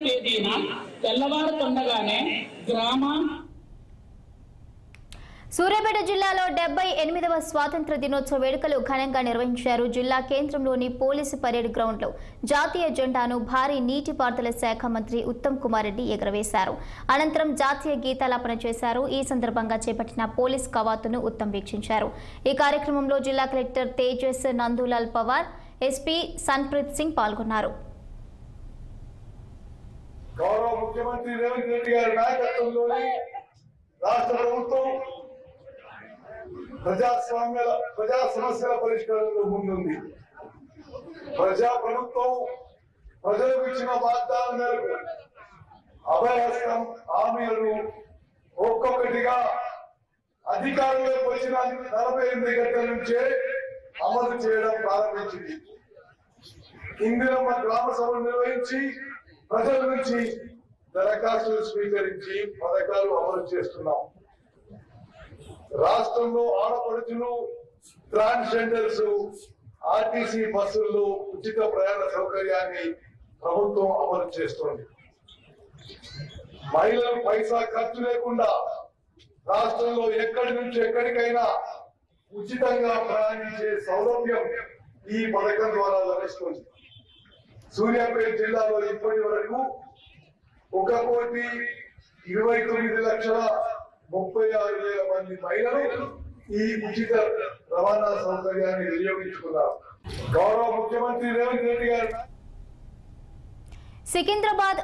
తేదీన తెల్లవారుతుండగానే సూర్యాపేట జిల్లాలో 78వ స్వాతంత్ర దినోత్సవ వేడుకలు ఘనంగా నిర్వహించారు. జిల్లా కేంద్రంలోని పోలీసు పరేడ్ గ్రౌండ్లో జాతీయ జెండాను భారీ నీటిపారుదల శాఖ మంత్రి ఉత్తమ్ కుమార్ రెడ్డి ఎగురవేశారు. అనంతరం జాతీయ గీతాలాపన చేశారు. ఈ సందర్భంగా చేపట్టిన పోలీస్ కవాతును ఉత్తమ్ వీక్షించారు. ఈ కార్యక్రమంలో జిల్లా కలెక్టర్ తేజస్ నందూలాల్ పవార్, ఎస్పీ సన్ప్రీత్ సింగ్ పాల్గొన్నారు. గౌరవ ముఖ్యమంత్రి రేవంత్ రెడ్డి గారి నాయకత్వంలోని రాష్ట్ర ప్రభుత్వం ప్రజా సమస్యల పరిష్కారంలో ముందుంది. ప్రజా ప్రభుత్వం ప్రజలకు ఇచ్చిన వాగ్దానం మేరకు అభయహస్తం హామీలను ఒక్కొక్కటిగా అధికారంలోకి వచ్చిన 48 గంటల నుంచే అమలు చేయడం ప్రారంభించింది. ఇందిరమ్మ గ్రామ సభలు నిర్వహించి ప్రజల నుంచి దరఖాస్తులు స్వీకరించి పథకాలు అమలు చేస్తున్నాం. రాష్ట్రంలో ఆడపడుచులు, ట్రాన్స్జెండర్స్ ఆర్టీసీ బస్సుల్లో ఉచిత ప్రయాణ సౌకర్యాన్ని ప్రభుత్వం అమలు చేస్తోంది. మహిళలు పైసా ఖర్చు లేకుండా రాష్ట్రంలో ఎక్కడి నుంచి ఎక్కడికైనా ఉచితంగా ప్రయాణించే సౌలభ్యం ఈ పథకం ద్వారా లభిస్తుంది. సూర్యాపేట జిల్లాలో ఇప్పటి వరకు 1,29,36,000 మంది మహిళలు ఈ ఉచిత రవాణా సౌకర్యాన్ని వినియోగించుకున్నారు. గౌరవ ముఖ్యమంత్రి రేవంత్ రెడ్డి గారు సికింద్రాబాద్